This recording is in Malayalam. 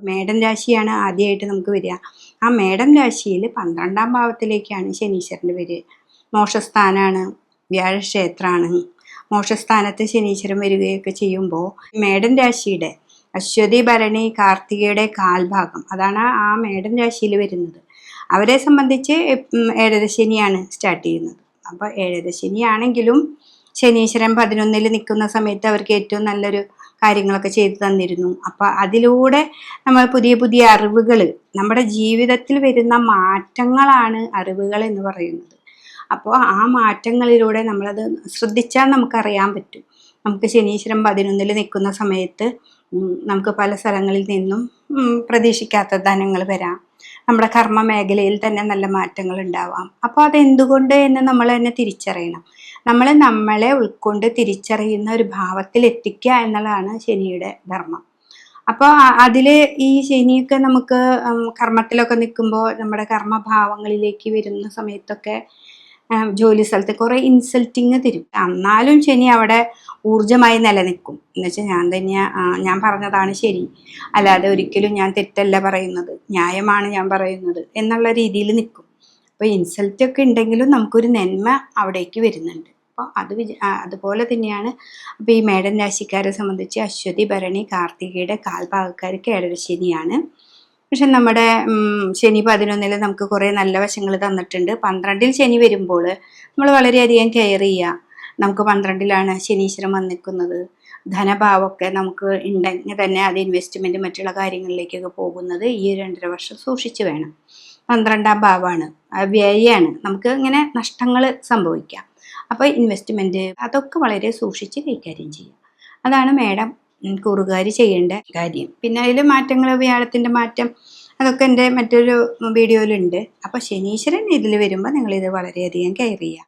മേടൻ രാശിയാണ് ആദ്യമായിട്ട് നമുക്ക് വരിക. ആ മേടൻ രാശിയിൽ 12ാം ഭാവത്തിലേക്കാണ് ശനീശ്വരൻ്റെ വരിക. മോക്ഷസ്ഥാനാണ്, വ്യാഴക്ഷേത്രമാണ്. മോക്ഷസ്ഥാനത്ത് ശനീശ്വരൻ വരികയൊക്കെ ചെയ്യുമ്പോൾ മേടൻ രാശിയുടെ അശ്വതി, ഭരണി, കാർത്തികയുടെ കാൽഭാഗം, അതാണ് ആ മേടൻ രാശിയിൽ വരുന്നത്. അവരെ സംബന്ധിച്ച് ഏഴര ശനിയാണ് സ്റ്റാർട്ട് ചെയ്യുന്നത്. അപ്പോൾ ഏഴര ശനിയാണെങ്കിലും ശനീശ്വരൻ 11ൽ നിൽക്കുന്ന സമയത്ത് അവർക്ക് ഏറ്റവും നല്ലൊരു കാര്യങ്ങളൊക്കെ ചെയ്തു തന്നിരുന്നു. അപ്പോൾ അതിലൂടെ നമ്മൾ പുതിയ പുതിയ അറിവുകൾ, നമ്മുടെ ജീവിതത്തിൽ വരുന്ന മാറ്റങ്ങളാണ് അറിവുകൾ എന്ന് പറയുന്നത്. അപ്പോൾ ആ മാറ്റങ്ങളിലൂടെ നമ്മളത് ശ്രദ്ധിച്ചാൽ നമുക്കറിയാൻ പറ്റും. നമുക്ക് ശനീശ്വരൻ 11ൽ നിൽക്കുന്ന സമയത്ത് നമുക്ക് പല സ്ഥലങ്ങളിൽ നിന്നും പ്രതീക്ഷിക്കാത്ത ധനങ്ങൾ വരാം. നമ്മുടെ കർമ്മ മേഖലയിൽ തന്നെ നല്ല മാറ്റങ്ങൾ ഉണ്ടാവാം. അപ്പോൾ അതെന്തുകൊണ്ട് എന്ന് നമ്മൾ തന്നെ തിരിച്ചറിയണം. നമ്മളെ ഉൾക്കൊണ്ട് തിരിച്ചറിയുന്ന ഒരു ഭാവത്തിൽ എത്തിക്കുക എന്നുള്ളതാണ് ശനിയുടെ ധർമ്മം. അപ്പോൾ അതിൽ ഈ ശനിയൊക്കെ നമുക്ക് കർമ്മത്തിലൊക്കെ നിൽക്കുമ്പോൾ നമ്മുടെ കർമ്മഭാവങ്ങളിലേക്ക് വരുന്ന സമയത്തൊക്കെ ജോലി സ്ഥലത്ത് കുറേ ഇൻസൾട്ടിങ് തരും. എന്നാലും ശനി അവിടെ ഊർജമായി നിലനിൽക്കും. എന്നുവെച്ചാൽ ഞാൻ പറഞ്ഞതാണ് ശരി, അല്ലാതെ ഒരിക്കലും ഞാൻ തെറ്റല്ല പറയുന്നത്, ന്യായമാണ് ഞാൻ പറയുന്നത് എന്നുള്ള രീതിയിൽ നിൽക്കും. അപ്പോൾ ഇൻസൾട്ടൊക്കെ ഉണ്ടെങ്കിലും നമുക്കൊരു നന്മ അവിടേക്ക് വരുന്നുണ്ട്. അപ്പോൾ അതുപോലെ തന്നെയാണ്. അപ്പോൾ ഈ മേടൻ രാശിക്കാരെ സംബന്ധിച്ച് അശ്വതി, ഭരണി, കാർത്തികയുടെ കാൽഭാഗക്കാർക്ക് ഏഴര ശനിയാണ്. പക്ഷെ നമ്മുടെ ശനി 11ൽ നമുക്ക് കുറേ നല്ല വശങ്ങൾ തന്നിട്ടുണ്ട്. 12ൽ ശനി വരുമ്പോൾ നമ്മൾ വളരെയധികം കെയർ ചെയ്യുക. നമുക്ക് 12ലാണ് ശനീശ്വരൻ വന്നിരിക്കുന്നത്. ധനഭാവമൊക്കെ നമുക്ക് ഉണ്ടെങ്കിൽ തന്നെ അത് ഇൻവെസ്റ്റ്മെൻറ്റ് മറ്റുള്ള കാര്യങ്ങളിലേക്കൊക്കെ പോകുന്നത് ഈ 2.5 വർഷം സൂക്ഷിച്ച് വേണം. 12ാം ഭാവമാണ്, വ്യയാണ്, നമുക്ക് ഇങ്ങനെ നഷ്ടങ്ങൾ സംഭവിക്കാം. അപ്പോൾ ഇൻവെസ്റ്റ്മെൻറ്റ് അതൊക്കെ വളരെ സൂക്ഷിച്ച് കൈകാര്യം ചെയ്യുക. അതാണ് മേടം കൂറുകാർ ചെയ്യേണ്ട കാര്യം. പിന്നെ അതിൽ മാറ്റങ്ങൾ, വ്യാഴത്തിൻ്റെ മാറ്റം, അതൊക്കെ എൻ്റെ മറ്റൊരു വീഡിയോയിലുണ്ട്. അപ്പോൾ ശനീശ്വരൻ ഇതിൽ വരുമ്പോൾ നിങ്ങളിത് വളരെയധികം കെയർ ചെയ്യുക.